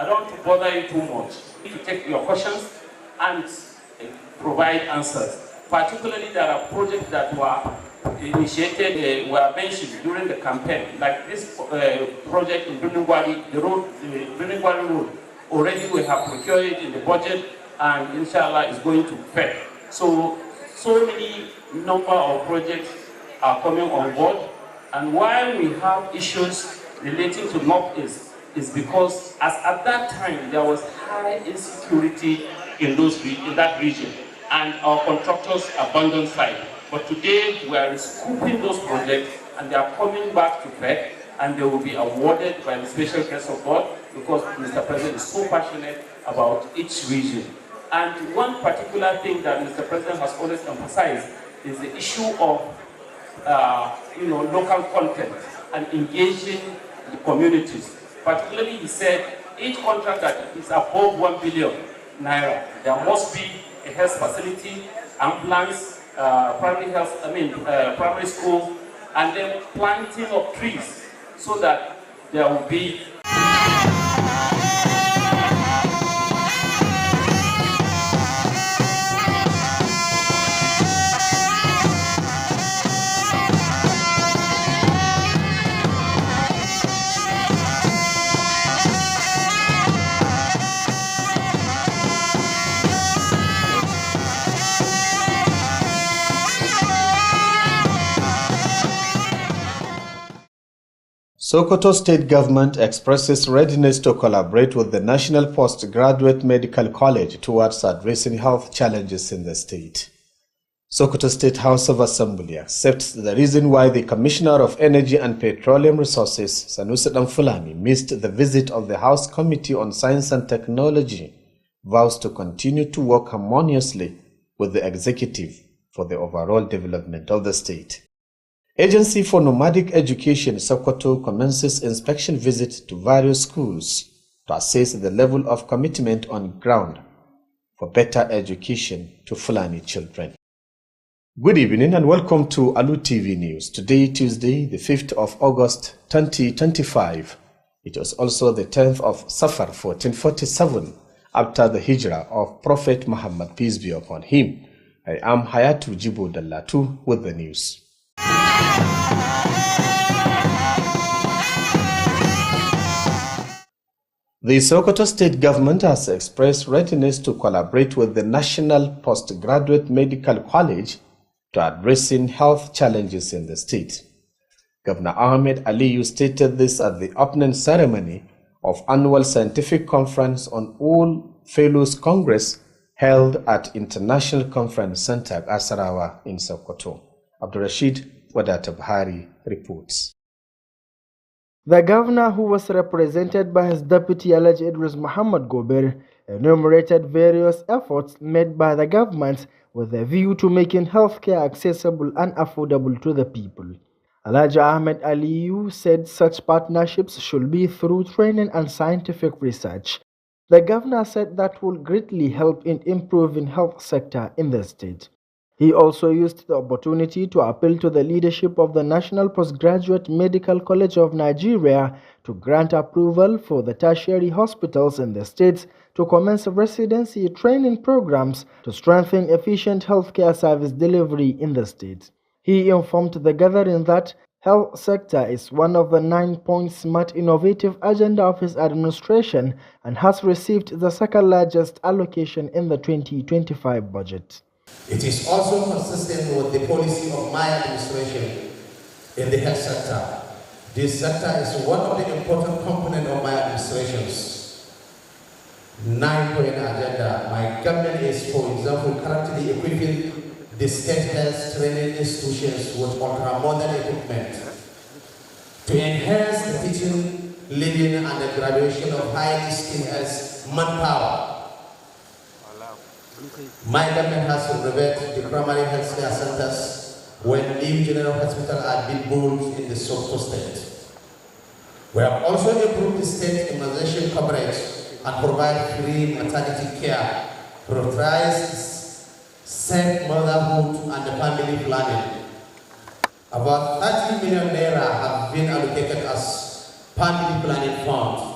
I don't want to bother you too much. To take your questions and provide answers. Particularly, there are projects that were initiated, were mentioned during the campaign, like this project in Bruningwari, the Bruningwari Road. Already we have procured it in the budget, and inshallah is going to FED. So many number of projects are coming on board, and while we have issues relating to Northeast, is because as at that time there was high insecurity in that region, and our contractors abandoned site. But today we are recouping those projects, and they are coming back to FED, and they will be awarded by the special grace of God, because Mr. President is so passionate about each region. And one particular thing that Mr. President has always emphasized is the issue of local content and engaging the communities. Particularly, he said each contract that is above 1 billion naira, there must be a health facility, ambulance, primary school, and then planting of trees, so that there will be Sokoto State Government expresses readiness to collaborate with the National Postgraduate Medical College towards addressing health challenges in the state. Sokoto State House of Assembly accepts the reason why the Commissioner of Energy and Petroleum Resources, Sanusi Fulani, missed the visit of the House Committee on Science and Technology, vows to continue to work harmoniously with the executive for the overall development of the state. Agency for Nomadic Education Sokoto commences inspection visit to various schools to assess the level of commitment on ground for better education to Fulani children. Good evening and welcome to Alu TV News. Today, Tuesday, the 5th of August 2025. It was also the 10th of Safar 1447 after the hijrah of Prophet Muhammad, peace be upon him. I am Hayatu Jibo Dallatu with the news. The Sokoto State Government has expressed readiness to collaborate with the National Postgraduate Medical College to addressing health challenges in the state. Governor Ahmed Aliyu stated this at the opening ceremony of Annual Scientific Conference on All Fellows Congress held at International Conference Center, Asarawa in Sokoto. Abdurrashid Wadata Bahari reports. The governor, who was represented by his deputy Alhaji Idris Muhammad Gober, enumerated various efforts made by the government with a view to making healthcare accessible and affordable to the people. Alhaji Ahmed Aliyu said such partnerships should be through training and scientific research. The governor said that will greatly help in improving health sector in the state. He also used the opportunity to appeal to the leadership of the National Postgraduate Medical College of Nigeria to grant approval for the tertiary hospitals in the states to commence residency training programs to strengthen efficient healthcare service delivery in the state. He informed the gathering that health sector is one of the 9-point smart innovative agenda of his administration and has received the second largest allocation in the 2025 budget. It is also consistent with the policy of my administration in the health sector. This sector is one of the important components of my administration's 9-point agenda. My government is, for example, currently equipping the state health training institutions with ultra-modern equipment to enhance the teaching, living, and the graduation of highly skilled health manpower. My government has renovated the primary health care centers when new general hospitals are being built in the Sokoto state. We have also improved the state immunization coverage and provide free maternity care, prioritize safe motherhood and family planning. About 30 million naira have been allocated as family planning fund.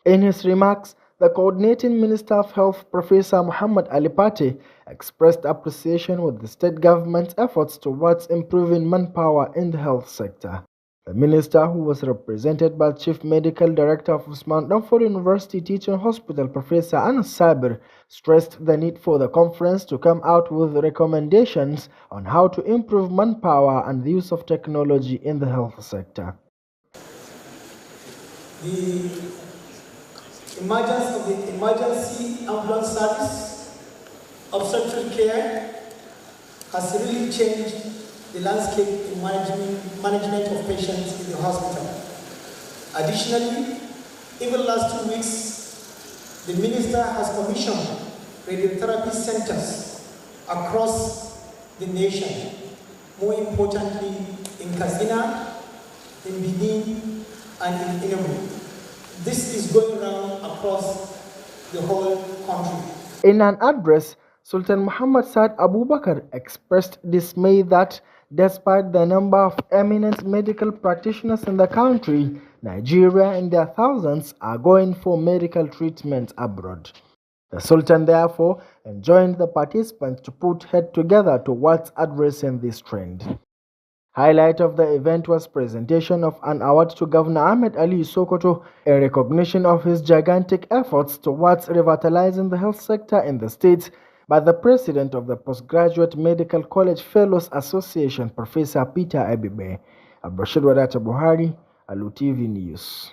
In his remarks, The coordinating Minister of Health, Professor Muhammad Ali Pate, expressed appreciation with the state government's efforts towards improving manpower in the health sector. The minister, who was represented by Chief Medical Director of Usman Danfodio University Teaching Hospital, Professor Anas Sabir, stressed the need for the conference to come out with recommendations on how to improve manpower and the use of technology in the health sector. The emergence of the emergency ambulance service, obstetric care, has really changed the landscape in management of patients in the hospital. Additionally, even last 2 weeks, the minister has commissioned radiotherapy centers across the nation, more importantly in Katsina, in Benin, and in Enugu. This is going around across the whole country. In an address, Sultan Muhammad Saad Abubakar expressed dismay that despite the number of eminent medical practitioners in the country, Nigeria in their thousands are going for medical treatment abroad. The Sultan therefore enjoined the participants to put heads together towards addressing this trend. Highlight of the event was presentation of an award to Governor Ahmed Ali Sokoto in recognition of his gigantic efforts towards revitalizing the health sector in the state by the president of the Postgraduate Medical College Fellows Association, Professor Peter Ebibe. Abdurrashid Wadata Buhari, Alu TV News.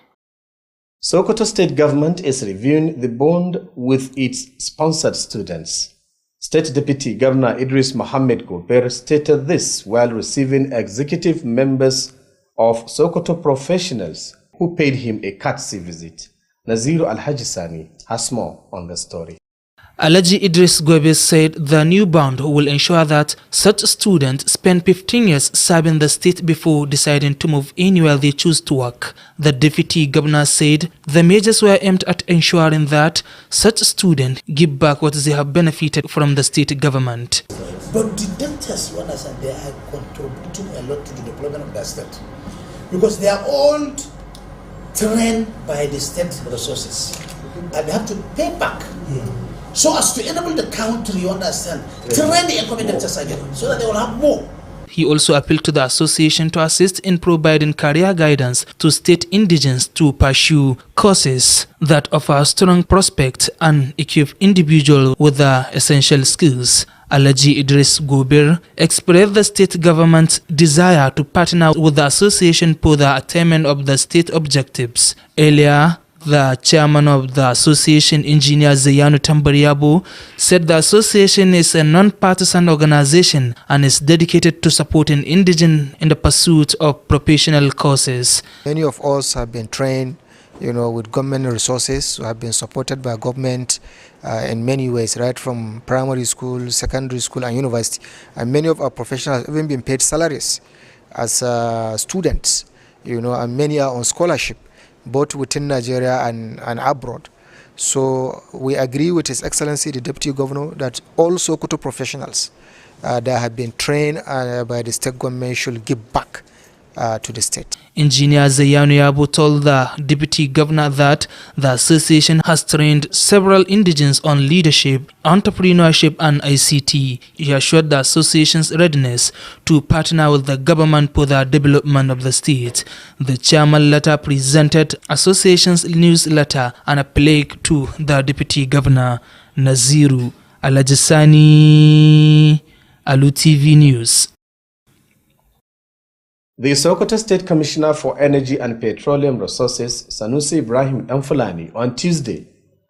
Sokoto State Government is reviewing the bond with its sponsored students. State Deputy Governor Idris Mohammed Gober stated this while receiving executive members of Sokoto professionals who paid him a courtesy visit. Naziru Al-Hajisani has more on the story. Alhaji Idris Gobe said the new bond will ensure that such students spend 15 years serving the state before deciding to move anywhere they choose to work. The deputy governor said the measures were aimed at ensuring that such students give back what they have benefited from the state government. But the doctors, you understand, they are contributing a lot to the development of the state because they are all trained by the state resources and they have to pay back. So as to enable the country, you understand, train the incoming doctors again, so that they will have more. He also appealed to the association to assist in providing career guidance to state indigents to pursue courses that offer strong prospects and equip individuals with the essential skills. Alhaji Idris Gober expressed the state government's desire to partner with the association for the attainment of the state objectives. Earlier, the chairman of the association, Engineer Zayanu Tambariabo, said the association is a non-partisan organization and is dedicated to supporting indigents in the pursuit of professional courses. Many of us have been trained, with government resources, have been supported by government in many ways, right from primary school, secondary school, and university. And many of our professionals have even been paid salaries as students, and many are on scholarship, both within Nigeria and abroad. So we agree with His Excellency the Deputy Governor that all Sokoto professionals that have been trained by the state government should give back to the state. Engineer Zayanu Yabo told the Deputy Governor that the association has trained several indigents on leadership, entrepreneurship and ICT. He assured the association's readiness to partner with the government for the development of the state. The chairman later presented association's newsletter and a plaque to the Deputy Governor. Naziru Al-Hajisani, Alu TV News. The Sokoto State Commissioner for Energy and Petroleum Resources, Sanusi Ibrahim Danfulani, on Tuesday,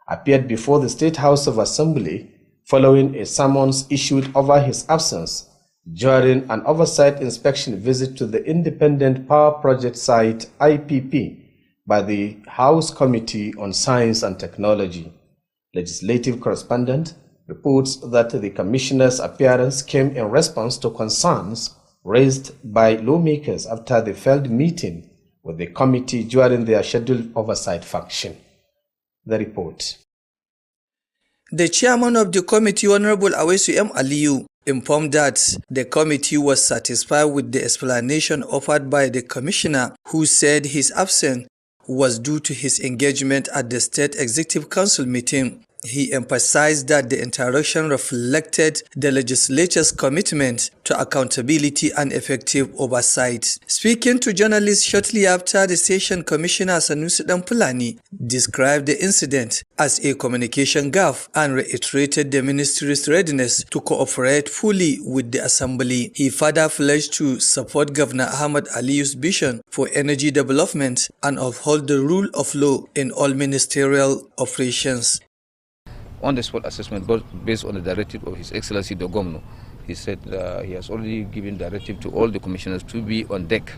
appeared before the State House of Assembly following a summons issued over his absence during an oversight inspection visit to the Independent Power Project Site IPP by the House Committee on Science and Technology. Legislative correspondent reports that the Commissioner's appearance came in response to concerns raised by lawmakers after the failed meeting with the committee during their scheduled oversight function. The report. The chairman of the committee, Honorable Awesu M. Aliyu, informed that the committee was satisfied with the explanation offered by the commissioner, who said his absence was due to his engagement at the State Executive Council meeting. He emphasized that the interaction reflected the legislature's commitment to accountability and effective oversight. Speaking to journalists shortly after the session, Commissioner Sanusi Danfulani described the incident as a communication gaffe and reiterated the ministry's readiness to cooperate fully with the assembly. He further pledged to support Governor Ahmad Aliyu's vision for energy development and uphold the rule of law in all ministerial operations. On the spot assessment based on the directive of His Excellency the Governor, he said he has already given directive to all the commissioners to be on deck.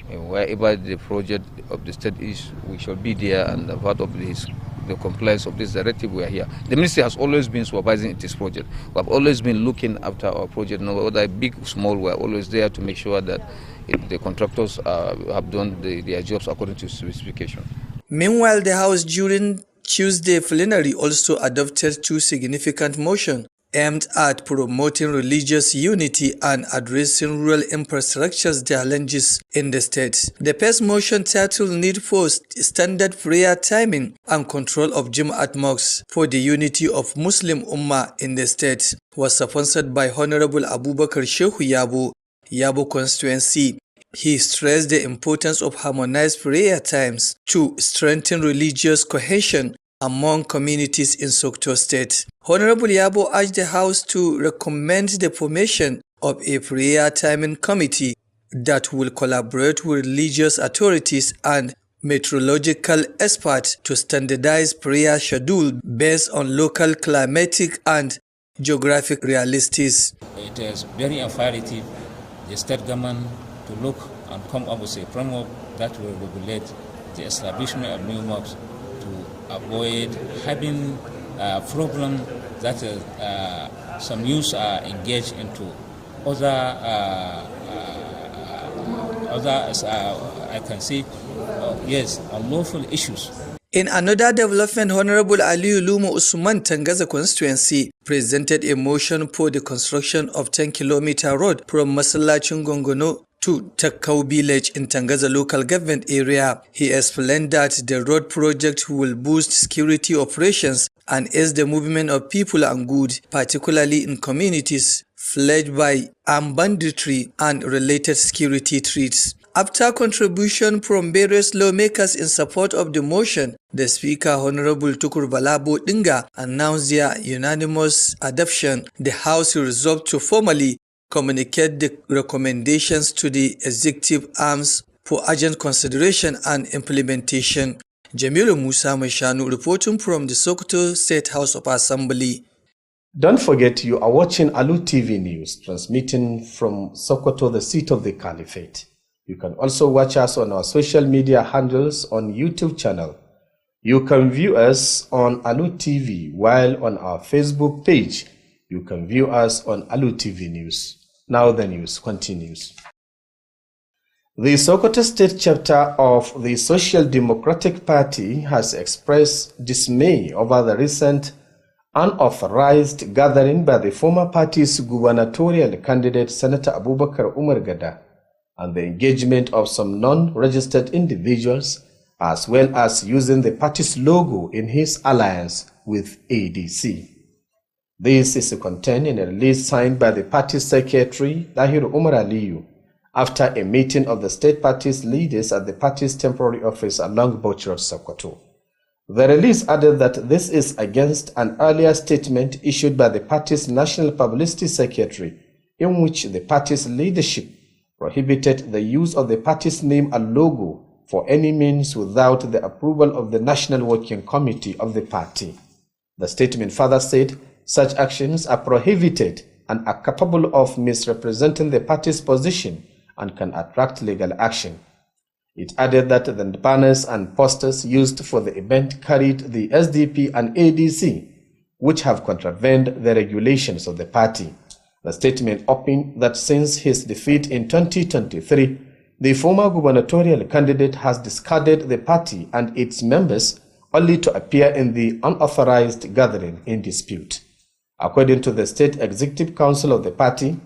And wherever the project of the state is, we shall be there, and part of the compliance of this directive, we are here. The ministry has always been supervising this project. We have always been looking after our project, no whether big or small, we are always there to make sure that the contractors have done their jobs according to specification. Meanwhile, the House during Tuesday plenary also adopted two significant motions aimed at promoting religious unity and addressing rural infrastructure challenges in the state. The first motion, titled Need for Standard Prayer Timing and Control of Jumu'at Mosques for the Unity of Muslim Ummah in the state, was sponsored by Honorable Abubakar Shehu Yabo constituency. He stressed the importance of harmonized prayer times to strengthen religious cohesion among communities in Sokoto State. Honorable Yabo urged the House to recommend the formation of a prayer timing committee that will collaborate with religious authorities and meteorological experts to standardize prayer schedule based on local climatic and geographic realities. It is very imperative the state government to look and come up with a framework that will regulate the establishment of new mosques to avoid having problems that some youths are engaged into I can say, unlawful issues. In another development, Honorable Aliyu Lumo Usman Tangaza constituency presented a motion for the construction of 10-kilometer road from Masallacin Gongono to Takau village in Tangaza local government area. He explained that the road project will boost security operations and ease the movement of people and goods, particularly in communities plagued by armed banditry and related security threats. After contribution from various lawmakers in support of the motion, the Speaker, Honorable Tukur Balabo Dinga, announced their unanimous adoption. The House resolved to formally communicate the recommendations to the executive arms for urgent consideration and implementation. Jamilu Musa Mashanu reporting from the Sokoto State House of Assembly. Don't forget, you are watching Alu TV News, transmitting from Sokoto, the seat of the Caliphate. You can also watch us on our social media handles on YouTube channel. You can view us on Alu TV, while on our Facebook page, you can view us on Alu TV News. Now the news continues. The Sokoto State chapter of the Social Democratic Party has expressed dismay over the recent unauthorized gathering by the former party's gubernatorial candidate Senator Abubakar Umar Gada and the engagement of some non-registered individuals, as well as using the party's logo in his alliance with ADC. This is contained in a release signed by the party's secretary, Tahir Umar Aliyu, after a meeting of the state party's leaders at the party's temporary office along Bauchi Road, Sokoto. The release added that this is against an earlier statement issued by the party's national publicity secretary, in which the party's leadership prohibited the use of the party's name and logo for any means without the approval of the National Working Committee of the party. The statement further said such actions are prohibited and are capable of misrepresenting the party's position and can attract legal action. It added that the banners and posters used for the event carried the SDP and ADC, which have contravened the regulations of the party. The statement opened that since his defeat in 2023, the former gubernatorial candidate has discarded the party and its members only to appear in the unauthorized gathering in dispute. According to the State Executive Council of the party,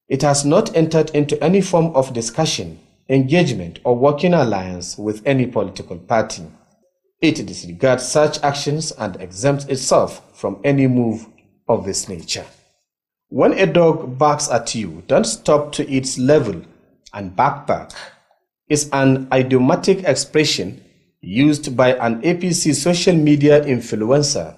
it has not entered into any form of discussion engagement, or working alliance with any political party. It disregards such actions and exempts itself from any move of this nature. When a dog barks at you, don't stop to its level and back is an idiomatic expression used by an APC social media influencer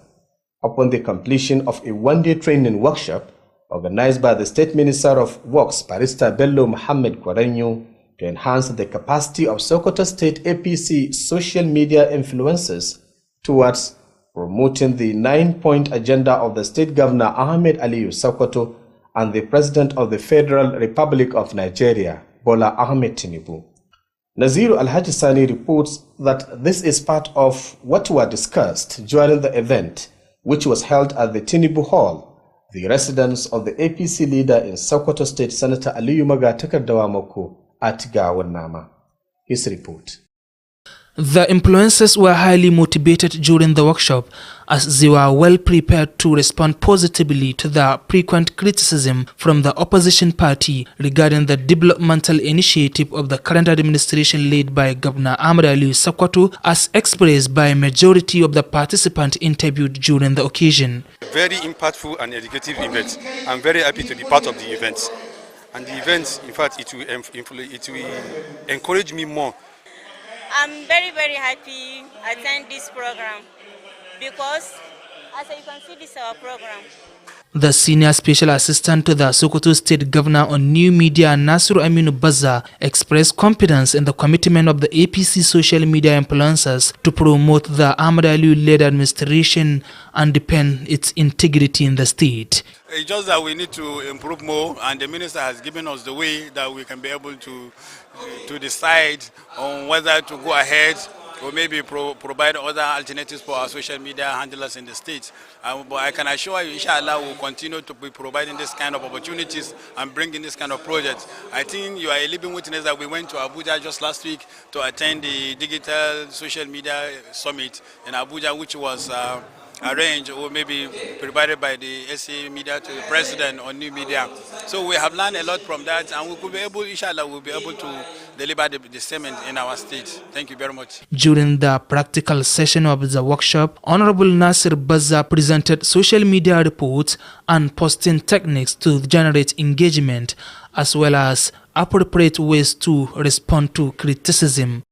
upon the completion of a one-day training workshop organized by the State Minister of Works, Barrister Bello Muhammad Kwaranyo, to enhance the capacity of Sokoto State APC social media influencers towards promoting the 9-point agenda of the State Governor Ahmed Aliyu Sokoto and the President of the Federal Republic of Nigeria, Bola Ahmed Tinubu. Naziru Alhaji Sani reports that this is part of what were discussed during the event, which was held at the Tinubu Hall, the residence of the APC leader in Sokoto State, Senator Aliyu Maga Takardawamoko at Gawanama. His report. The influencers were highly motivated during the workshop as they were well prepared to respond positively to the frequent criticism from the opposition party regarding the developmental initiative of the current administration led by Governor Ahmed Aliyu Sokoto, as expressed by a majority of the participants interviewed during the occasion. Very impactful and educative event. I'm very happy to be part of the event. And the event, in fact, it will encourage me more. I'm very, very happy to attend this program because, as you can see, this is our program. The senior special assistant to the Sokoto State Governor on New Media, Nasiru Aminu Bazza, expressed confidence in the commitment of the APC social media influencers to promote the Ahmed Aliyu-led administration and defend its integrity in the state. It's just that we need to improve more, and the minister has given us the way that we can be able to decide on whether to go ahead or maybe provide other alternatives for our social media handlers in the state. But I can assure you, inshallah, we'll continue to be providing this kind of opportunities and bringing this kind of projects. I think you are a living witness that we went to Abuja just last week to attend the Digital Social Media Summit in Abuja, which was arranged or maybe provided by the SA Media to the President on New Media. So we have learned a lot from that, and we could be able, inshallah, we'll be able to deliver the same in our state. Thank you very much. During the practical session of the workshop, Honorable Nasir Bazza presented social media reports and posting techniques to generate engagement, as well as appropriate ways to respond to criticism.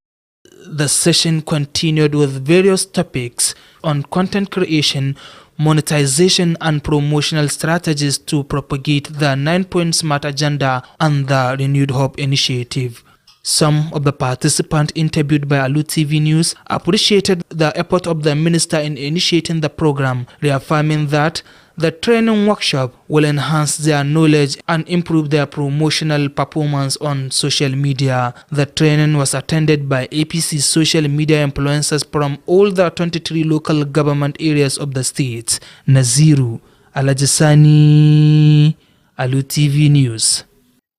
The session continued with various topics on content creation, monetization and promotional strategies to propagate the 9-point SMART agenda and the Renewed Hope initiative. Some of the participants interviewed by Alu TV News appreciated the effort of the minister in initiating the program, reaffirming that the training workshop will enhance their knowledge and improve their promotional performance on social media. The training was attended by APC social media influencers from all the 23 local government areas of the state. Naziru Alajasani, Alu TV News.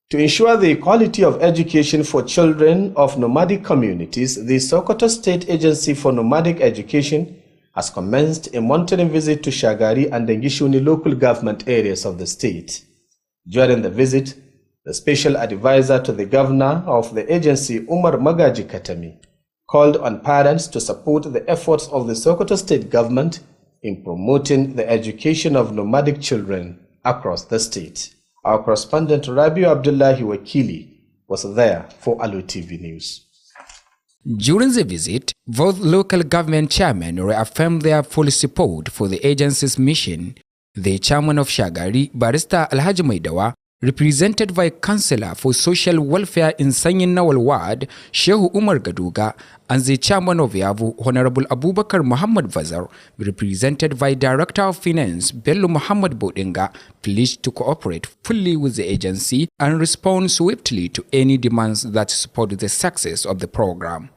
To ensure the quality of education for children of nomadic communities, the Sokoto State Agency for Nomadic Education has commenced a monitoring visit to Shagari and Dengishuni local government areas of the state. During the visit, the special advisor to the governor of the agency, Umar Magaji Katami, called on parents to support the efforts of the Sokoto State government in promoting the education of nomadic children across the state. Our correspondent Rabiu Abdullahi Wakili was there for Alu TV News. During the visit, both local government chairmen reaffirmed their full support for the agency's mission. The chairman of Shagari, Barrister Alhaji Maidawa, represented by Councillor for Social Welfare in Sanyin Nawal Ward, Shehu Umar Gaduga, and the chairman of Yavu, Honorable Abubakar Muhammad Vazar, represented by Director of Finance, Bello Muhammad Bodinga, pledged to cooperate fully with the agency and respond swiftly to any demands that support the success of the program.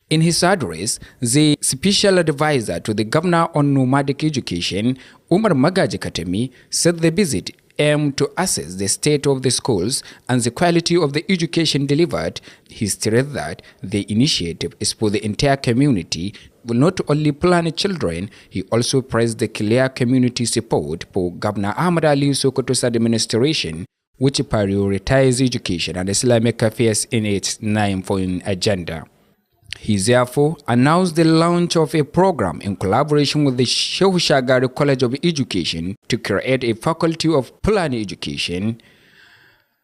In his address, the special advisor to the governor on nomadic education, Umar Magaji Katami, said the visit aimed to assess the state of the schools and the quality of the education delivered. He stressed that the initiative is for the entire community, will not only plan children. He also praised the clear community support for Governor Ahmed Aliyu Sokoto's administration which prioritize education and Islamic affairs in its 9-point agenda. He therefore announced the launch of a program in collaboration with the Shehu Shagari College of Education to create a faculty of Fulani education.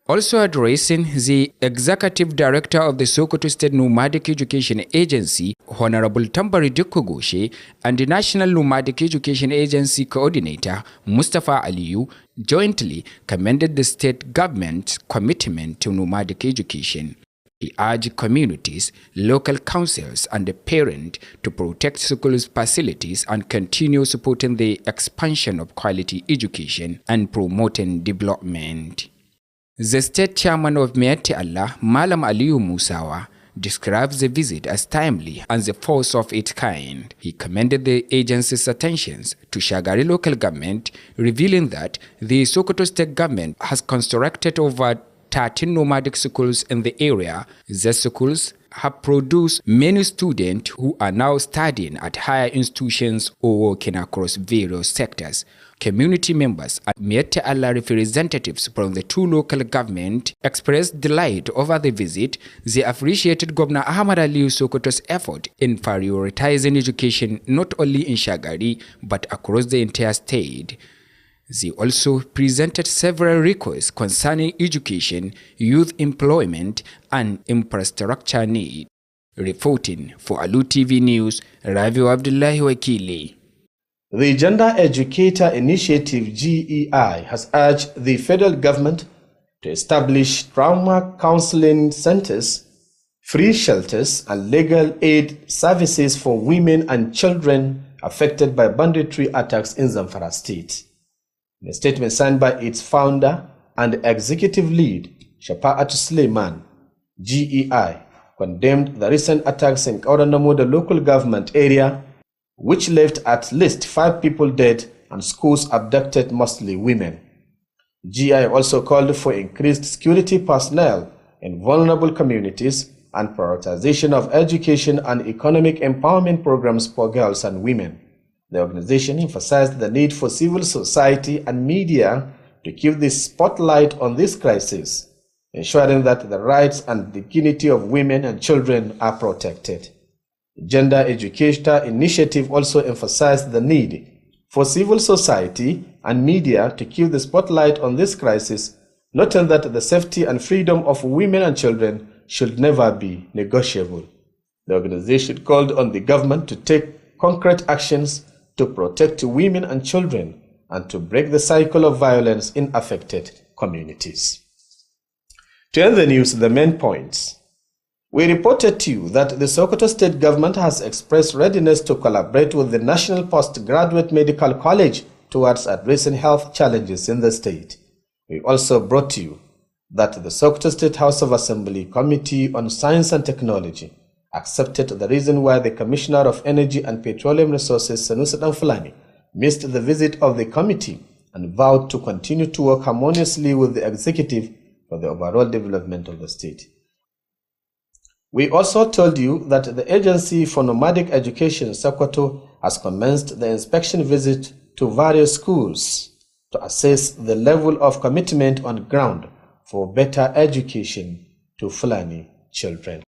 Also addressing the Executive Director of the Sokoto State Nomadic Education Agency, Honorable Tambari Dikogoshe, and the National Nomadic Education Agency Coordinator, Mustafa Aliyu, jointly commended the state government's commitment to nomadic education. He urged communities, local councils, and the parents to protect schools' facilities and continue supporting the expansion of quality education and promoting development. The state chairman of Miyetti Allah, Malam Aliyu Musawa, describes the visit as timely and the first of its kind. He commended the agency's attentions to Shagari local government, revealing that the Sokoto state government has constructed over 13 nomadic schools in the area. The schools have produced many students who are now studying at higher institutions or working across various sectors. Community members and Miyetti Allah representatives from the two local governments expressed delight over the visit. They appreciated Governor Ahmad Aliyu Sokoto's effort in prioritizing education not only in Shagari but across the entire state. They also presented several requests concerning education, youth employment, and infrastructure needs. Reporting for Alu TV News, Ravi Abdullahi Wakili. The Gender Educator Initiative GEI has urged the federal government to establish trauma counseling centers, free shelters, and legal aid services for women and children affected by banditry attacks in Zamfara State. In a statement signed by its founder and executive lead, Shafa'at Suleiman, GEI condemned the recent attacks in Kauranamo, the local government area, which left at least 5 people dead and schools abducted, mostly women. GI also called for increased security personnel in vulnerable communities and prioritization of education and economic empowerment programs for girls and women. The organization emphasized the need for civil society and media to keep the spotlight on this crisis, ensuring that the rights and dignity of women and children are protected. The Gender Educator Initiative also emphasized the need for civil society and media to keep the spotlight on this crisis, noting that the safety and freedom of women and children should never be negotiable. The organization called on the government to take concrete actions to protect women and children and to break the cycle of violence in affected communities. To end the news, the main points. We reported to you that the Sokoto State Government has expressed readiness to collaborate with the National Postgraduate Medical College towards addressing health challenges in the state. We also brought to you that the Sokoto State House of Assembly Committee on Science and Technology accepted the reason why the Commissioner of Energy and Petroleum Resources, Sanusi Danfulani, missed the visit of the committee and vowed to continue to work harmoniously with the executive for the overall development of the state. We also told you that the Agency for Nomadic Education, Sokoto, has commenced the inspection visit to various schools to assess the level of commitment on ground for better education to Fulani children.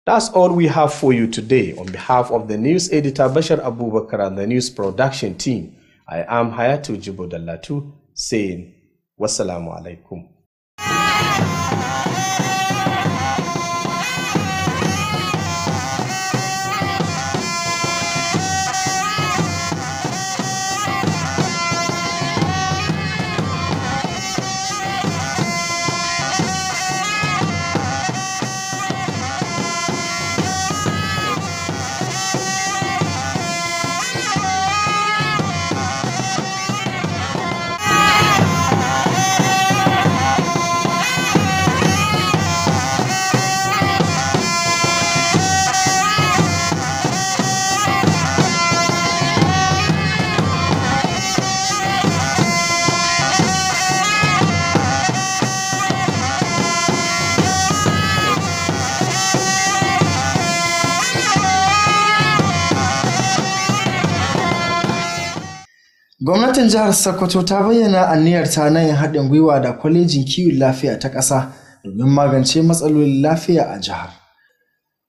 That's all we have for you today. On behalf of the news editor Bashar Abubakar and the news production team, I am Hayatu Jibodallatu saying wassalamu alaikum. Gwamnatin jihar Sokoto ta bayyana aniyarta na yin haɗin gwiwa da kwalejin kiwon lafiya ta ƙasa domin magance matsalolin lafiya a jihar.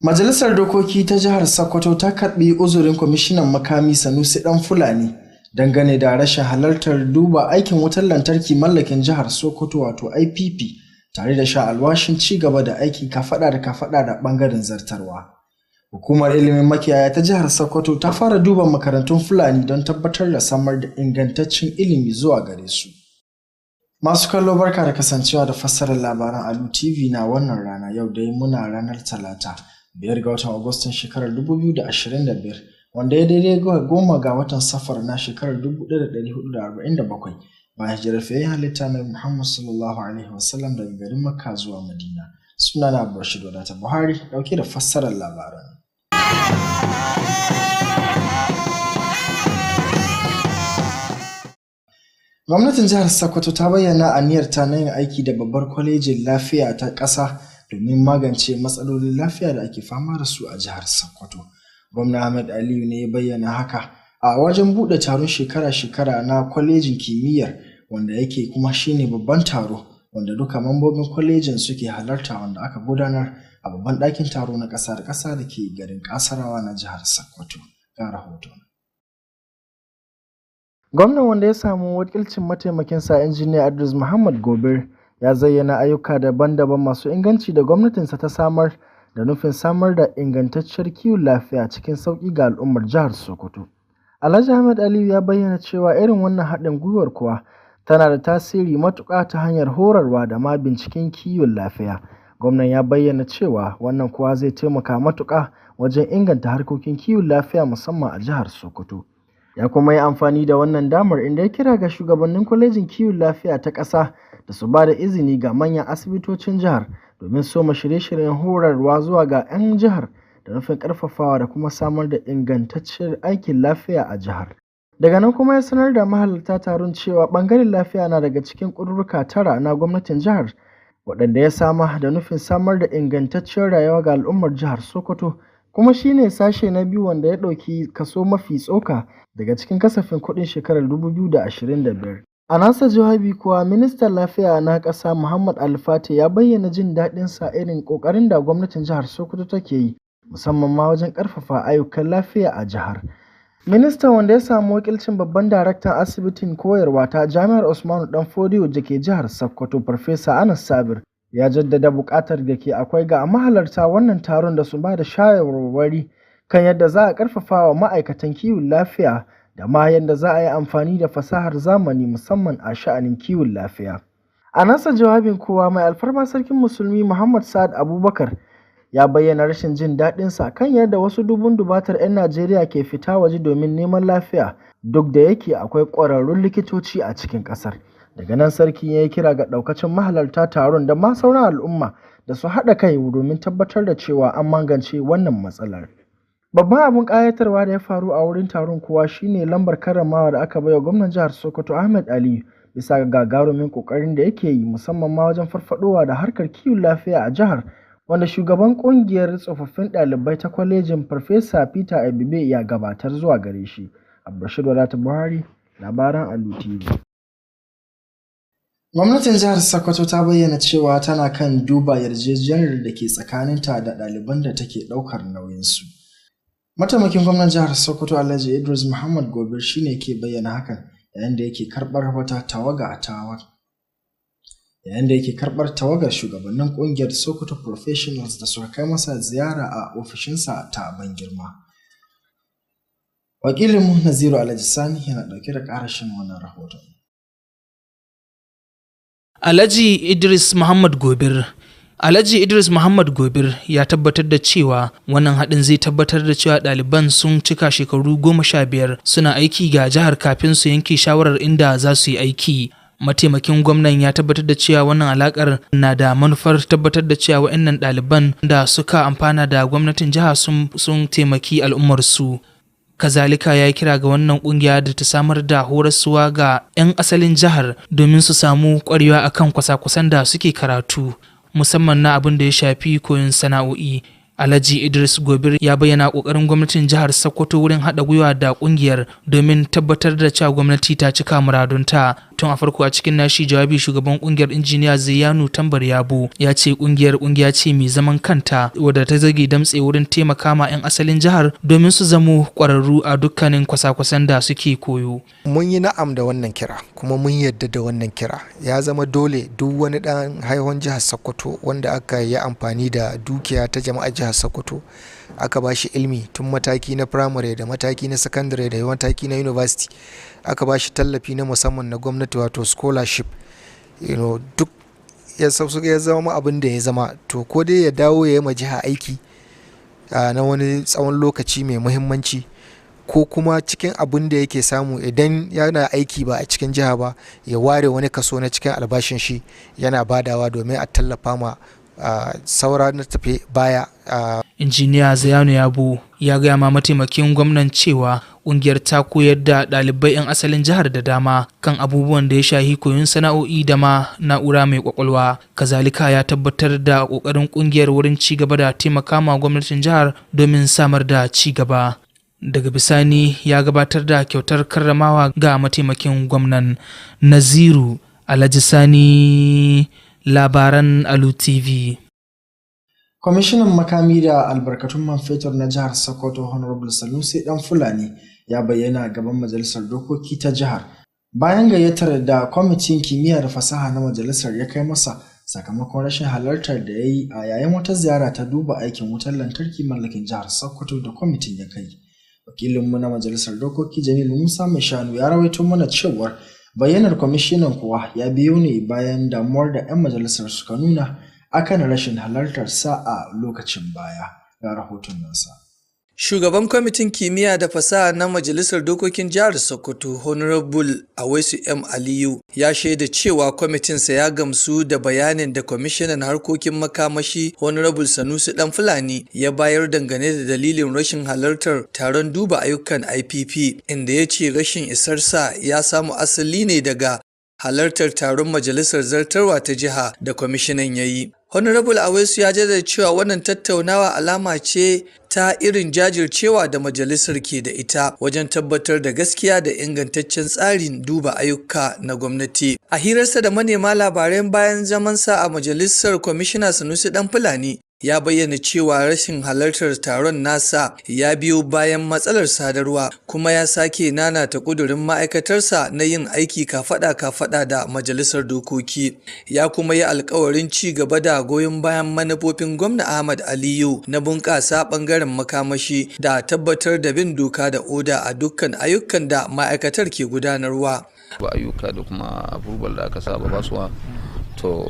Majalisar Dokoki ta jihar Sokoto ta karɓi uzurin kwamishinan makami Sanusi Dan Fulani dangane da rashin halartar duba aikin wutar lantarki mallakin jihar Sokoto wato IPP tare da sha alwashin ci gaba da aiki kafaɗa da kafaɗa da ɓangaren zartarwa. Hukumar ilimin makiyaya ta jihar Sokoto ta fara duba makarantun Fulani don tabbatar da samar da ingantaccen ilimi zuwa gare su. Masu kallo barka da kasancewa da fassarar labaran Alu TV na wannan rana yau dai muna ranar Talata 5 ga watan Agustan shekarar 2025 wanda ya daidai ga 10 ga watan Safar na shekarar 1447 bayan hijirar fiyayyen halitta na Muhammad sallallahu alaihi wasallam daga garin Makka zuwa Madina. Sunana Bashir Wadata Buhari dauke da fassarar labaran. Gwamnatin jihar Sokoto ta bayyana aniyarta na yin aiki da babbar kwalejin lafiya ta ƙasa domin magance matsalolin lafiya da ake fama da su a jihar Sokoto. Gwamna Ahmed Aliyu ne ya bayyana haka a wajen buɗe taron shekara-shekara na kwalejin kimiyyar wanda yake kuma shine babban taro wanda duka mambobin kwalejin suke halarta wanda aka gudanar a babban ɗakin taro na ƙasa da ƙasa da ke garin Kasarawa na jihar Sokoto. Ga rahoton. Gwamnan wanda ya samu wakilcin mataimakinsa injiniya Idris Muhammad Gobir ya zayyana ayyuka daban-daban masu inganci da gwamnatinsa ta samar da nufin samar da ingantacciyar kiwon lafiya cikin sauƙi ga al'ummar jihar Sokoto. Alhaji Ahmed Aliyu ya bayyana cewa irin wannan haɗin gwiwar kuwa tana da tasiri matuƙa ta hanyar horarwa da ma binciken kiwon lafiya. Gwamnan ya bayyana cewa wannan kuwa zai taimaka matuƙa wajen inganta harkokin kiwon lafiya musamman a jihar Sokoto. Ya kuma yi amfani da wannan damar inda ya kira ga shugabannin kwalejin kiwon lafiya ta ƙasa da su ba da izini ga manyan asibitocin jihar domin soma shirye-shiryen horarwa zuwa ga 'yan jihar da nufin ƙarfafawa da kuma samar da ingantacciyar aikin lafiya a jihar. Daga nan kuma ya sanar da mahalarta taron cewa ɓangaren lafiya na daga cikin ƙudurruka 9 na gwamnatin jihar waɗanda ya sama da nufin samar da ingantacciyar rayuwa ga al'ummar jihar Sokoto, kuma shine sashe na biyu wanda ya ɗauki kaso mafi tsoka daga cikin kasafin kuɗin shekarar 2025. A nasa jawabi kuwa ministan lafiya na ƙasa Muhammad Alfate ya bayyana jin daɗinsa irin ƙoƙarin da gwamnatin jihar Sokoto take yi musamman ma wajen ƙarfafa ayyukan lafiya a jihar. Ministan wanda ya samu wakilcin babban daraktan asibitin koyarwa ta Jami'ar Usmanu Danfodiyo da ke jihar Sokoto Farfesa Anas Sabir ya jaddada buƙatar da ke akwai ga mahalarta wannan taron da su ba da shawarwari kan yadda za a ƙarfafa wa ma'aikatan kiwon lafiya da ma yadda za a yi amfani da fasahar zamani musamman a sha'anin kiwon lafiya. A nasa jawabin kowa mai alfarma sarkin musulmi Muhammad Sa'ad Abubakar ya bayyana rashin jin daɗinsa kan yadda wasu dubun dubatar 'yan Najeriya ke fita waje domin neman lafiya duk da yake akwai ƙwararrun likitoci a cikin ƙasar. Daga nan sarki ya yi kira ga ɗaukacin mahalarta taron da ma sauran al'umma da su haɗa kai domin tabbatar da cewa an magance wannan matsalar. Babban abin ƙayatarwa da ya faru a wurin taron kuwa shine lambar karramawa da aka baiwa gwamnan jihar Sokoto Ahmed Aliyu bisa ga gagarumin ƙoƙarin da yake yi musamman ma wajen farfaɗowa da harkar kiwon lafiya a jihar, wanda shugaban ƙungiyar tsofaffin ɗalibai ta kwalejin Farfesa Peter Ebibe ya gabatar zuwa gare shi. Bashir Wadata Buhari, labaran Alu TV. Gwamnatin jihar Sokoto ta bayyana cewa tana kan duba yarjejeniyar da ke tsakaninta da ɗaliban da take ɗaukar nauyinsu. Mataimakin gwamnan jihar Sokoto Alhaji Idris Muhammad Gobir shine ke bayyana hakan yayin da yake karɓar wata tawagar shugabannin ƙungiyar Sokoto Professionals da suka kai masa ziyara a ofishinsa ta Bangirma. Wakilinmu Naziru Alhaji Sani yana ɗauke da ƙarashin wannan rahoton. Alhaji Idris Muhammad Gobir ya tabbatar da cewa wannan haɗin zai tabbatar da cewa ɗaliban sun cika shekaru 15 suna aiki ga jihar kafin su yanke shawarar inda za su yi aiki. Mataimakin gwamnan ya tabbatar da cewa wannan alakar na da manufar tabbatar da cewa waɗannan ɗaliban da suka amfana da gwamnatin jiha sun taimaki al'ummarsu. Kazalika ya yi kira ga wannan kungiya da ta samar da horaswa ga 'yan asalin jihar domin su samu ƙwarewa akan kwasa-kwasan da suke karatu musamman na abin da ya shafi koyon sana'o'i. Alhaji Idris Gobir ya bayyana kokarin gwamnatin jihar Sokoto wurin hada gwiwa da kungiyar domin tabbatar da cewa gwamnati ta cika muradunta. Tun a farko a cikin nashi jawabi shugaban kungiyar injiniya Ziyanu Tambar Yabo ya ce kungiya ce mai zaman kanta wadda ta zage damtse wurin taimaka ma 'yan asalin jihar domin su zamo kwararru a dukkanin kwasa-kwasan da suke koyo. Mun yi na'am da wannan kira kuma mun yadda da wannan kira. Ya zama dole duk wani dan haihuwar jihar Sokoto wanda aka yi amfani da dukiya ta jama'a jihar Sokoto aka ba shi ilmi tun mataki na primary da mataki na secondary da mataki na university, aka ba shi tallafi na musamman na gwamnati wato scholarship, duk ya zama abin da ya zama, to ko dai ya dawo ya yi ma jiha aiki na wani tsawon lokaci mai muhimmanci, ko kuma cikin abin da yake samu idan yana aiki ba a cikin jiha ba ya ware wani kaso na cikin albashin shi yana badawa domin a tallafa ma saura na tafi baya. Injiniya Ziyanu Yabo ya gaya ma mataimakin gwamnan cewa ƙungiyar ta koyar da ɗalibai 'yan asalin jihar da dama kan abubuwan da ya shahi koyon sana'o'i da ma na'ura mai kwakwalwa. Kazalika ya tabbatar da ƙoƙarin ƙungiyar wurin ci gaba da taimaka ma gwamnatin jihar domin samar da ci gaba. Daga bisani ya gabatar da kyautar karramawa ga mataimakin gwamnan. Naziru Alhaji Sani, labaran Alu TV. Kwamishinan makami da albarkatun man fetur na jihar Sokoto Honorable Sanusi Dan Fulani ya bayyana gaban majalisar dokoki ta jihar bayan gayyatar da kwamitin kimiyya da fasaha na majalisar ya kai masa sakamakon rashin halartar da ya yi a yayin wata ziyara ta duba aikin wutar lantarki mallakin jihar Sokoto da kwamitin ya kai. Wakilinmu na majalisar dokoki Jamilu Musa Mai Shanu ya rawaito mana cewar bayyanar kwamishinan kuwa ya biyo ne bayan damuwar da 'yan majalisar suka nuna akan rashin halartar sa a lokacin baya. Ga rahoton nasa. Shugaban kwamitin kimiyya da fasaha na Majalisar Dokokin Jihar Sokoto Honorable Awaisu M. Aliyu ya shaida cewa kwamitinsa ya gamsu da bayanin da kwamishinan harkokin makamashi Honorable Sanusi Dan Fulani ya bayar dangane da dalilin rashin halartar taron duba ayyukan IPP, inda ya ce rashin isarsa ya samu asali ne daga halartar taron majalisar zartarwa ta jiha da kwamishinan ya yi. Honorable Awaisu ya jaddada cewa wannan tattaunawa alama ce ta irin jajircewa da majalisar ke da ita wajen tabbatar da gaskiya da ingantaccen tsarin duba ayyuka na gwamnati. A hirarsa da manema labarai bayan zamansa a majalisar, kwamishina Sanusi Dan Fulani ya bayyana cewa rashin halartar taron nasa ya biyo bayan matsalar sadarwa, kuma ya sake nanata kudurin ma'aikatarsa na yin aiki kafada da majalisar dokoki. Ya kuma yi alkawarin ci gaba da goyon bayan manufofin gwamna Ahmad Aliyu na bunƙasa ɓangaren makamashi da tabbatar da bin doka da oda a dukkan ayyukan da ma'aikatar ke gudanarwa. Ayyuka da kuma abubuwan da aka saba basuwa, to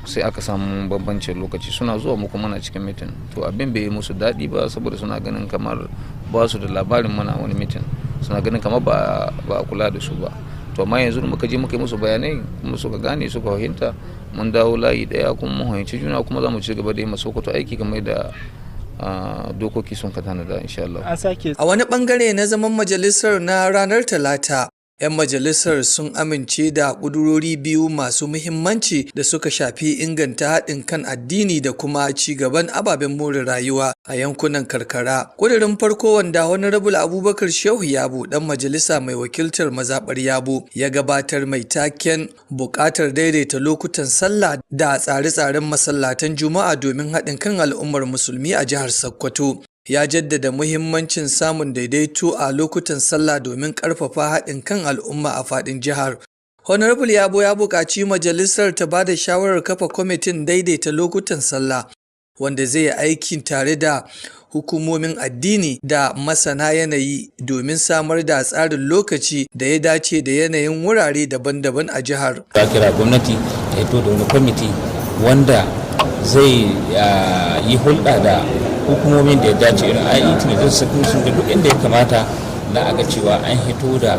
sai aka samu bambancin lokaci, suna zuwa mu kuma na cikin mitin, to abin bai yi musu daɗi ba saboda suna ganin kamar ba su da labarin mana wani mitin, suna ganin kamar ba a kula da su ba. To amma yanzu muka je muka yi musu bayanai kuma suka gane, suka fahimta, mun dawo layi daya kuma mun fahimci juna, kuma za mu ci gaba da yi masu Sokoto aiki kamar da dokoki sun ka tanada insha Allah. A wani bangare na zaman majalisar na ranar Talata, 'yan majalisar sun amince da ƙudurori biyu masu muhimmanci da suka shafi inganta haɗin kan addini da kuma ci gaban ababen more rayuwa a yankunan karkara. Ƙudurin farko, wanda Honorable Abubakar Shehu Yabo, ɗan majalisa mai wakiltar mazaɓar Yabo, ya gabatar, mai taken buƙatar daidaita lokutan sallah da tsare-tsaren masallatan Juma'a domin haɗin kan al'ummar musulmi a jihar Sokoto. Ya jaddada muhimmancin samun daidaito a lokutan sallah domin ƙarfafa haɗin kan al'umma a faɗin jihar. Honorable Yabo ya buƙaci majalisar ta ba da shawarar kafa kwamitin daidaita lokutan sallah, wanda zai yi aiki tare da hukumomin addini da masana yanayi domin samar da tsarin lokaci da ya dace da yanayin wurare daban-daban a jihar. Ta kira gwamnati ta fito da wani kwamiti wanda zai yi hulɗa da hukumomin da ya dace, irin IET da sun da duk inda ya kamata na aga cewa an hito da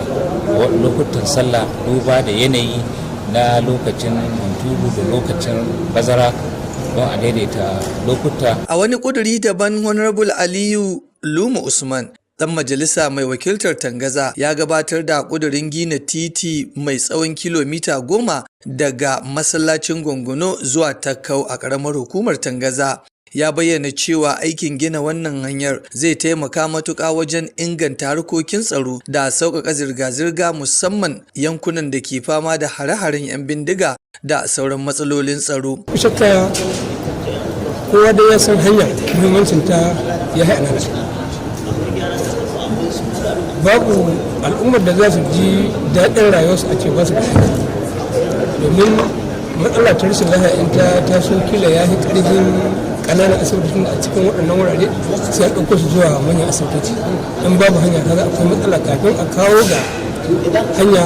lokutan sallah duba da yanayi na lokacin hunturu da lokacin bazara don a daidaita lokuta. A wani kuduri daban, Honorable Aliyu Lumu Usman, dan majalisa mai wakiltar Tangaza, ya gabatar da kudurin gina titi mai tsawon kilomita 10 daga masallacin Gongono zuwa Takkau a ƙaramar hukumar Tangaza. ya bayyana cewa aikin gina wannan hanyar zai taimaka matuƙa wajen inganta harkokin tsaro da sauƙaƙa zirga-zirga musamman yankunan da ke fama da hare-haren 'yan bindiga da sauran matsalolin tsaro. Shakka kowa da ya san hanya muhimmancin ta ya haɗa babu al'ummar da za su ji daɗin rayuwarsu a ce ba su domin matsala ta rashin lafiya in ta taso kila ya yi ƙarfin ƙananan asibitocin a cikin waɗannan wurare sai a ɗauko su zuwa manyan asibitoci in babu hanya ta za akwai matsala kafin a kawo ga hanya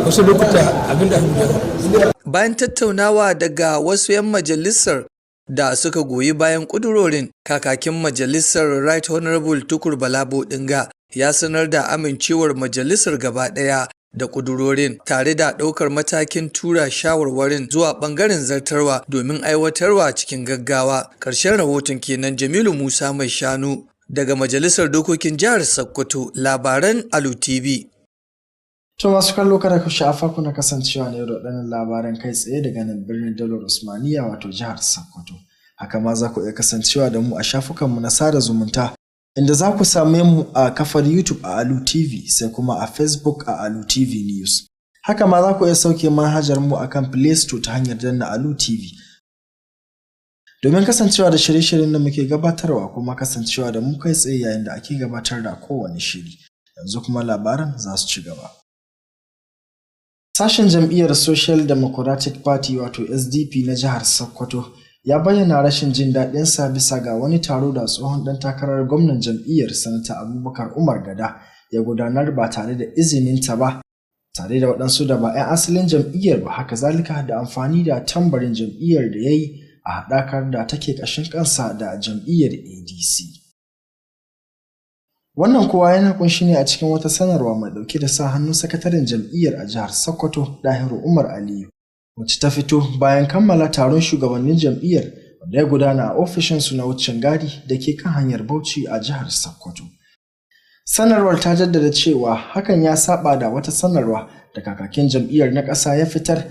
wasu lokuta abin da aka bayan tattaunawa daga wasu 'yan majalisar da suka goyi bayan ƙudurorin, kakakin majalisar Right Honorable Tukur Bala Bodinga ya sanar da amincewar majalisar gaba ɗaya da ƙudurorin tare da ɗaukar matakin tura shawarwarin zuwa ɓangaren zartarwa domin aiwatarwa cikin gaggawa. Ƙarshen rahoton kenan. Jamilu Musa Mai Shanu daga Majalisar Dokokin Jihar Sokoto, labaran Alu Tv. To masu kallo kada ku sha'afa kuna kasancewa ne da waɗannan labaran kai tsaye daga nan birnin Daular Usmaniya wato jihar Sokoto. Haka ma za ku iya kasancewa da mu a shafukanmu na sada zumunta inda za ku same mu a kafar YouTube a Alu TV sai kuma a Facebook a Alu TV News. Haka ma za ku iya sauke manhajar mu akan Play Store ta hanyar danna Alu TV. Domin kasancewa da shirye-shiryen da muke gabatarwa kuma kasancewa da mu kai tsaye yayin da ake gabatar da kowane shiri. Yanzu kuma labaran za su ci gaba. Sashen jam'iyyar Social Democratic Party wato SDP na jihar Sokoto ya bayyana rashin jin daɗinsa bisa ga wani taro da tsohon ɗan takarar gwamnan jam'iyyar Sanata Abubakar Umar Gada ya gudanar ba tare da izininta ba, tare da waɗansu da ba 'yan asalin jam'iyyar ba, haka zalika da amfani da tambarin jam'iyyar da ya yi a haɗakar da take ƙashin kansa da jam'iyyar ADC. Wannan kowa yana kunshi ne a cikin wata sanarwa mai ɗauke da sa hannun sakataren jam'iyyar a jihar Sokoto, Dahiru Umar Aliyu, wacce ta fito bayan kammala taron shugabannin jam'iyyar wanda ya gudana a ofishinsu na wucin gadi da ke kan hanyar Bauchi a jihar Sokoto. Sanarwar ta jaddada cewa hakan ya saba da wata sanarwa da kakakin jam'iyyar na ƙasa ya fitar,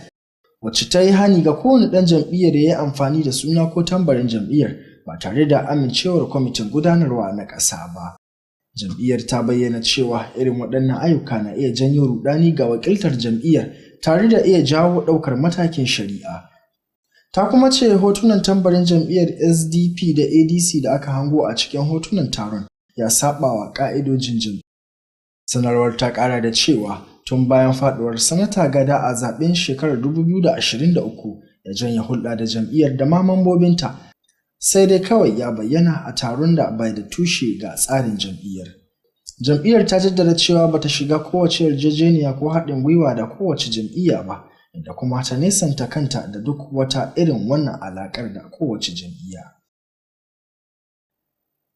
wacce ta yi hani ga kowane ɗan jam'iyyar ya yi amfani da suna ko tambarin jam'iyyar ba tare da amincewar kwamitin gudanarwa na ƙasa ba. Jam'iyyar ta bayyana cewa irin waɗannan ayyuka na iya janyo rudani ga wakiltar jam'iyyar tare da iya jawo ɗaukar matakin shari'a. Ta kuma ce hotunan tambarin jam'iyyar SDP da ADC da aka hango a cikin hotunan taron ya saɓawa ƙa'idojin jam'iyyar. Sanarwar ta ƙara da cewa tun bayan faɗuwar Sanata Gada a zaɓen shekarar 2023 ya janye hulɗa da jam'iyyar da ma mambobinta, sai dai kawai ya bayyana a taron da bai da tushe ga tsarin jam'iyyar. Jam'iyyar ta jaddada cewa bata shiga kowace yarjejeniya ko haɗin gwiwa da kowace jam'iyya ba, inda kuma ta nesanta kanta da duk wata irin wannan alaƙar da kowace jam'iyya.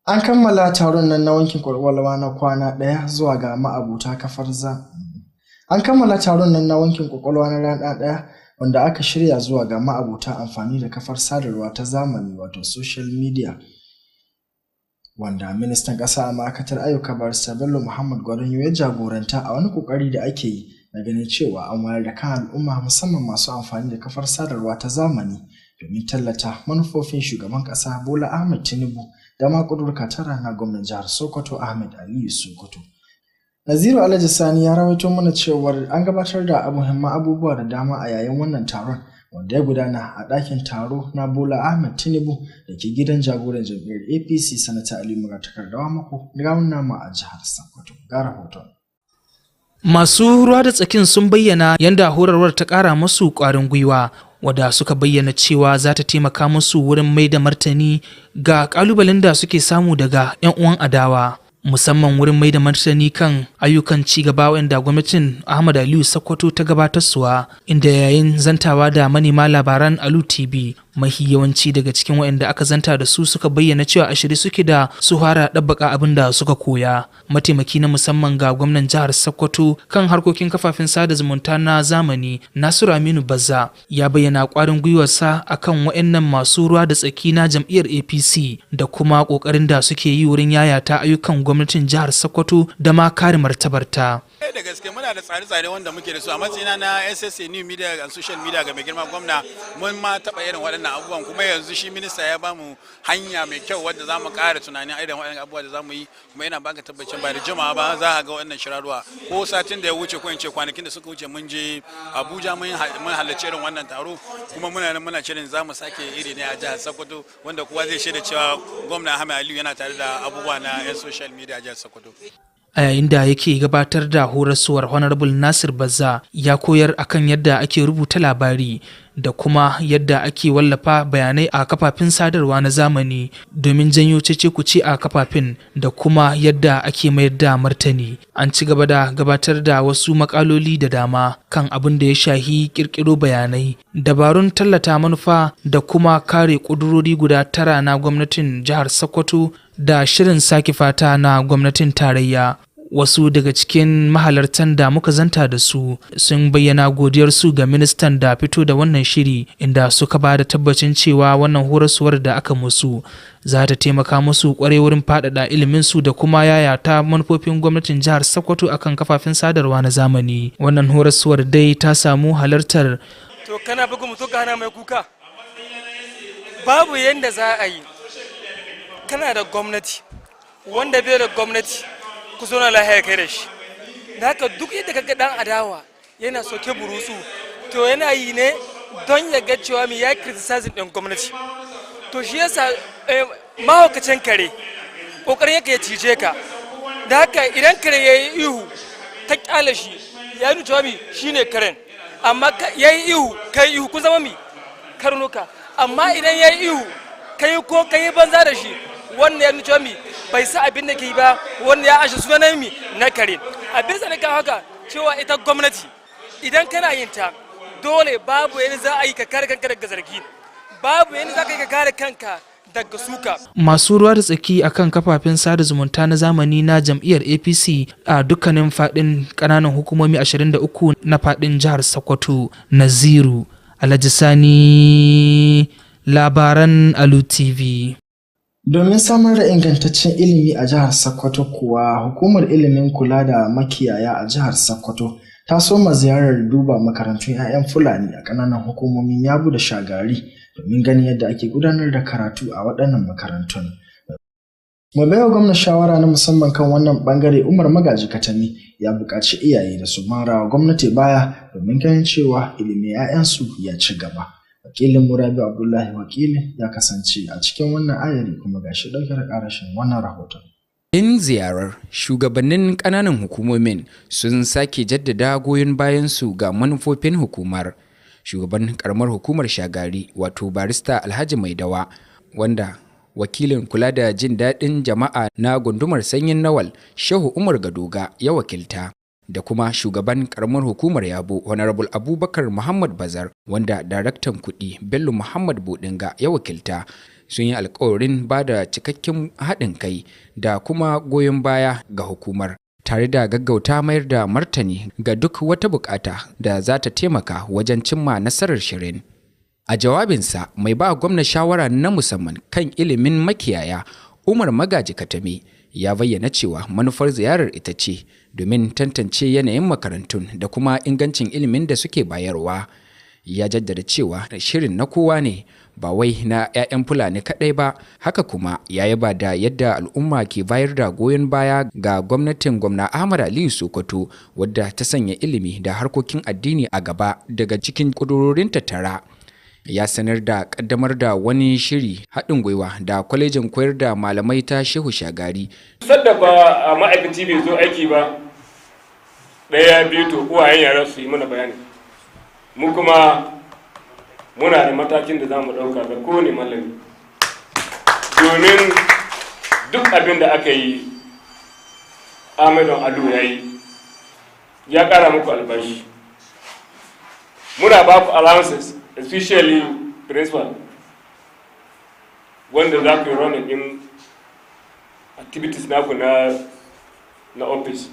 An kammala taron nan na wankin kwakwalwa na kwana ɗaya zuwa ga ma'abuta kafar An kammala taron nan na wankin kwakwalwa na rana ɗaya wanda aka shirya zuwa ga ma'abuta amfani da kafar sadarwa ta zamani wato social media, wanda ministan ƙasa a ma'aikatar ayyuka Barista Bello Muhammad Gwaranyo ya jagoranta a wani ƙoƙari da ake yi na ganin cewa an wayar da kan al'umma musamman masu amfani da kafar sadarwa ta zamani domin tallata manufofin shugaban ƙasa Bola Ahmed Tinubu da ma ƙudurka tara na gwamnan jihar Sokoto Ahmed Aliyu Sokoto. Naziru Alhaji Sani ya rawaito mana cewar an gabatar da muhimman abubuwa da dama a yayin wannan taron wanda ya gudana a ɗakin taro na Bola Ahmed Tinubu da ke gidan jagoran jam'iyyar APC Sanata Ali Muratakar Dawamako da gwamna ma a jihar Sokoto. Ga rahoton. Masu ruwa da tsakin sun bayyana yadda horarwar ta ƙara musu ƙwarin gwiwa, wadda suka bayyana cewa za ta taimaka musu wurin mai da martani ga ƙalubalen da suke samu daga 'yan uwan adawa, musamman wurin mai da martani kan ayyukan ci gaba wanda gwamnatin Ahmad Aliyu Sokoto ta gabatarsuwa, inda yayin zantawa da manema labaran Alu TV mahi yawanci daga cikin waɗanda aka zanta da su suka bayyana cewa a shirye suke da su fara ɗabbaka abin da suka koya. Mataimaki na musamman ga gwamnan jihar Sokoto kan harkokin kafafen sada zumunta na zamani Nasiru Aminu Bazza ya bayyana ƙwarin gwiwarsa akan waɗannan masu ruwa da tsaki na jam'iyyar APC da kuma ƙoƙarin da suke yi wurin yayata ayyukan gwamnatin jihar Sokoto da ma kare martabarta. Da gaske muna da tsare-tsare wanda muke da su a matsayina na SSA New Media and Social Media ga mai girma gwamna mun ma taɓa irin waɗannan abubuwan kuma yanzu shi minista ya bamu hanya mai kyau wadda za mu ƙara tunanin irin waɗannan abubuwa da za mu yi kuma ina baka tabbacin ba da jimawa ba za a ga waɗannan shirarwa ko satin da ya wuce ko in ce kwanakin da suka wuce mun je Abuja mun halarci irin wannan taro kuma muna shirin za mu sake iri ne a jihar Sokoto wanda kowa zai shaida cewa gwamna Ahmed Aliyu yana tare da abubuwa na 'yan social media a jihar Sokoto. A yayin da yake gabatar da horaswar Honorable Nasir Bazza ya koyar akan yadda ake rubuta labari da kuma yadda ake wallafa bayanai a kafafen sadarwa na zamani domin janyo cece-kuce a kafafen da kuma yadda ake mayar da martani. An ci gaba da gabatar da wasu makaloli da dama kan abin da ya shahi kirkiro bayanai, dabarun tallata manufa da kuma kare kudurori guda 9 na gwamnatin jihar Sokoto da shirin sake fata na gwamnatin tarayya. Wasu daga cikin mahalartan da muka zanta da su sun bayyana godiyarsu ga ministan da fito da wannan shiri, inda suka ba da tabbacin cewa wannan horaswar da aka musu za ta taimaka musu kwarai wurin faɗaɗa iliminsu da kuma yayata manufofin gwamnatin jihar Sokoto akan kafafen sadarwa na zamani. Wannan horaswar dai ta samu halartar. To kana bugu mutu ka hana mai kuka, babu yanda za a yi kana da gwamnati wanda bai da gwamnati ku zo na lahiyar kai da shi. Da haka duk yadda kaga dan adawa yana soke burutsu to yana yi ne don ya ga cewa mi ya criticize din gwamnati. To shi yasa mahaukacin kare kokarin yake ya cije ka. Da haka idan kare yayi ihu ka kyale shi ya nuna cewa mi shine karen, amma yayi ihu kai ihu kun zama mi karnuka. Amma idan yayi ihu kai ko kai banza da shi wannan ya nuna mi bai sa abin da ke ba, wanda ya ashe sunan mi na kare. Abin sa ne kan haka cewa ita gwamnati idan kana yin ta dole babu yadda za a yi ka kare kanka daga zargi, babu yadda za ka yi ka kare kanka daga suka. Masu ruwa da tsaki akan kafafen sada zumunta na zamani na jam'iyyar APC a dukkanin fadin kananan hukumomi 23 na fadin jihar Sokoto. Naziru Alhaji Sani, labaran Alu TV. Domin samar da ingantaccen ilimi a jihar Sokoto kuwa, hukumar ilimin kula da makiyaya a jihar Sokoto ta soma ziyarar duba makarantun 'ya'yan Fulani a ƙananan hukumomin Yabo da Shagari domin ganin yadda ake gudanar da karatu a waɗannan makarantun. Mai baiwa gwamna shawara na musamman kan wannan bangare Umar Magaji Katami ya buƙaci iyaye da su mara wa gwamnati baya domin ganin cewa ilimin 'ya'yansu ya ci gaba. Wakilin Murabi Abdullahi Wakili ya kasance a cikin wannan ayari kuma gashi ɗauke da ƙarashin wannan rahoton. In ziyarar, shugabannin ƙananan hukumomin sun sake jaddada goyon bayansu ga manufofin hukumar. Shugaban ƙaramar hukumar Shagari wato barista Alhaji Maidawa, wanda wakilin kula da jin daɗin jama'a na gundumar Sanyin Nawal Shehu Umar Gadoga ya wakilta, da kuma shugaban karamar hukumar Yabo Honorable Abubakar Muhammad Bazar, wanda daraktan kuɗi Bello Muhammad Bodinga ya wakilta, sun yi alkawarin ba da cikakken haɗin kai da kuma goyon baya ga hukumar, tare da gaggauta mayar da martani ga duk wata bukata da za ta taimaka wajen cimma nasarar shirin. A jawabinsa, mai ba gwamna shawara na musamman kan ilimin makiyaya Umar Magaji Katami ya bayyana cewa manufar ziyarar ita ce domin tantance yanayin makarantun da kuma ingancin ilimin da suke bayarwa. Ya jaddada cewa shirin na kowa ne, ba wai na 'ya'yan Fulani kaɗai ba. Haka kuma ya yaba da yadda al'umma ke bayar da goyon baya ga gwamnatin gwamna Ahmad Aliyu Sokoto, wadda ta sanya ilimi da harkokin addini a gaba daga cikin ƙudurorinta tara. Ya sanar da kaddamar da wani shiri haɗin gwiwa da kwalejin koyar da malamai ta Shehu Shagari. Sadda ba a ma'aikaci bai zo aiki ba, ɗaya biyu to uwayen yara su yi mana bayani. Mu kuma muna da matakin da za mu ɗauka ga kowane malami. Domin duk abin da aka yi, Ahmedun Alu ya yi, ya ƙara muku albashi. Muna ba ku allowances, especially principal, wanda za ku yi running in activities naku na office,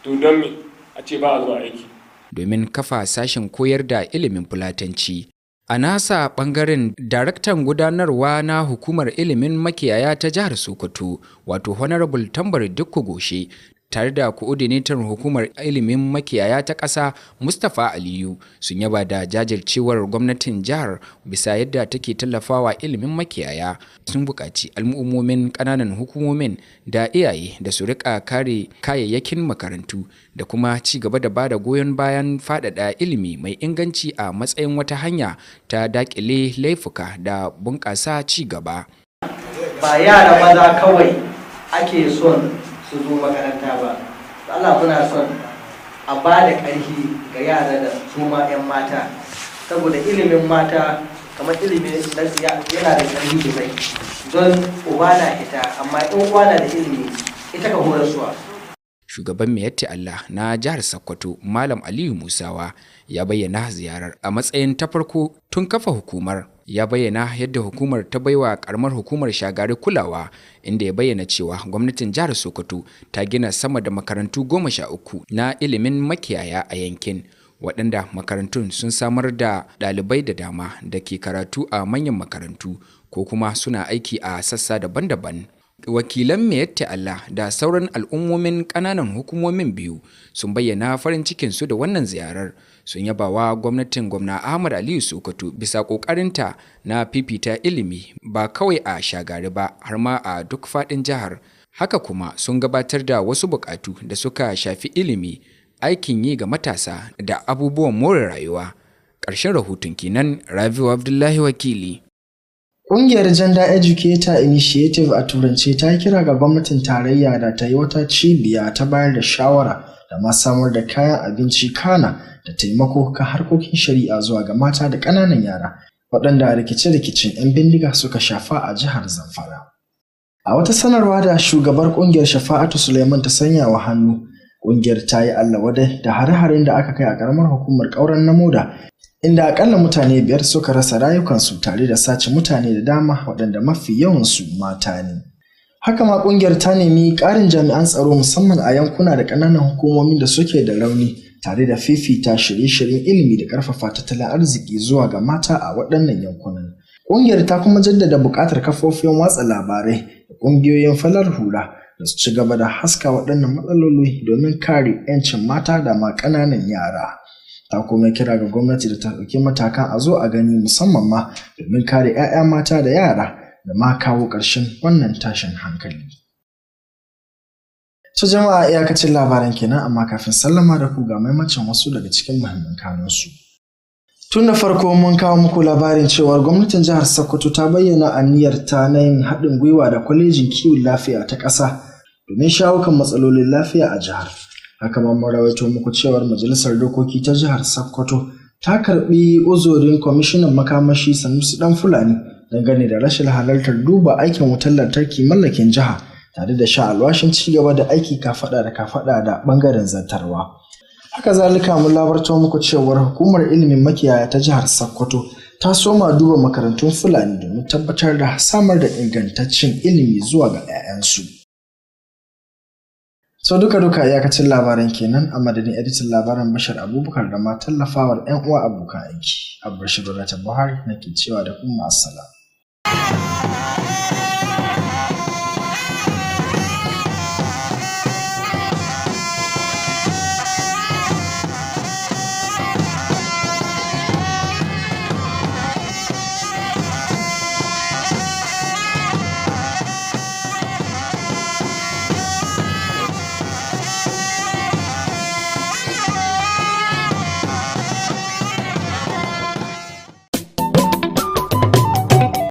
to don me a ce ba a zuwa aiki. Domin kafa sashen koyar da ilimin Fulatanci. A nasa ɓangaren, daraktan gudanarwa na hukumar ilimin makiyaya ta jihar Sokoto, wato Honorable Tambar Dikko Goshe, tare da coordinator hukumar ilimin makiyaya ta ƙasa Mustapha Aliyu sun yaba da jajircewar gwamnatin jihar bisa yadda take tallafawa ilimin makiyaya. Sun buƙaci al'ummomin ƙananan hukumomin da iyaye da su rika kare kayayyakin makarantu da kuma ci gaba da bada goyon bayan faɗaɗa ilimi mai inganci a matsayin wata hanya ta daƙile laifuka da bunƙasa ci gaba. Ba yara maza kawai ake son su zo makaranta ba, Allah muna son a ba da ƙarfi ga yara da su ma 'yan mata, saboda ilimin mata kamar ilimin yana da ƙarfi sosai, don uba na ita amma in uwa na da ilimi ita ka horaswa. Shugaban Miyatti Allah na jihar Sokoto Malam Aliyu Musawa ya bayyana ziyarar a matsayin ta farko tun kafa hukumar. Ya bayyana yadda hukumar ta baiwa karamar hukumar Shagari kulawa, inda ya bayyana cewa gwamnatin jihar Sokoto ta gina sama da makarantu 13 na ilimin makiyaya a yankin, waɗanda makarantun sun samar da ɗalibai da dama da ke karatu a manyan makarantu ko kuma suna aiki a sassa daban-daban. Wakilan Miyatti Allah da sauran al'ummomin ƙananan hukumomin biyu sun bayyana farin cikinsu da wannan ziyarar. Sun yabawa gwamnatin gwamna Ahmad Aliyu Sokoto bisa ƙoƙarinta na fifita ilimi ba kawai a Shagari ba har ma a duk faɗin jihar. Haka kuma sun gabatar da wasu buƙatu da suka shafi ilimi, aikin yi ga matasa da abubuwan more rayuwa. Ƙarshen rahoton kenan. Rabiu Abdullahi Wakili. Ƙungiyar Gender Educator Initiative a Turance ta kira ga gwamnatin tarayya da ta yi wata cibiya ta bayar da shawara da ma samar da kayan abinci kana da taimako kan harkokin shari'a zuwa ga mata da ƙananan yara waɗanda rikice-rikicen 'yan bindiga suka shafa a jihar Zamfara. A wata sanarwa da shugabar ƙungiyar Shafa'atu Suleiman ta sanya wa hannu, ƙungiyar ta yi Allah wadai da hare-haren da aka kai a ƙaramar hukumar Ƙauren Namoda, inda akalla mutane 5 suka rasa rayukansu tare da sace mutane da dama waɗanda mafi yawansu mata ne. Haka ma ƙungiyar ta nemi ƙarin jami'an tsaro musamman a yankuna da ƙananan hukumomin da suke da rauni, tare da fifita shirye-shiryen ilimi da ƙarfafa tattalin arziki zuwa ga mata a waɗannan yankunan. Ƙungiyar ta kuma jaddada buƙatar kafofin watsa labarai da ƙungiyoyin farar hula da su ci gaba da haska waɗannan matsaloli domin kare 'yancin mata da ma ƙananan yara. Ta kuma kira ga gwamnati da ta ɗauki matakan a zo a gani musamman ma domin kare 'ya'ya mata da yara da ma kawo ƙarshen wannan tashin hankali. To jama'a, iyakacin labaran kenan, amma kafin sallama da ku ga maimacin wasu daga cikin muhimman kanunsu. Tun da farko mun kawo muku labarin cewa gwamnatin jihar Sokoto ta bayyana aniyarta na yin haɗin gwiwa da kwalejin kiwon lafiya ta ƙasa domin shawo kan matsalolin lafiya a jihar. Haka ma mun rawaito muku cewar majalisar dokoki ta jihar Sokoto ta karɓi uzurin kwamishinan makamashi Sanusi Dan Fulani dangane da rashin halartar duba aikin wutar lantarki mallakin jiha, tare da sha alwashin ci gaba da aiki kafaɗa da kafaɗa da ɓangaren zartarwa. Haka zalika mun labarto muku cewar hukumar ilimin makiyaya ta jihar Sokoto ta soma duba makarantun Fulani domin tabbatar da samar da ingantaccen ilimi zuwa ga 'ya'yansu. So duka iyakacin labaran kenan, a madadin editan labaran Bashar Abubakar da ma tallafawar 'yan uwa abokan aiki. Abubakar Buhari nake cewa da kuma assalamu.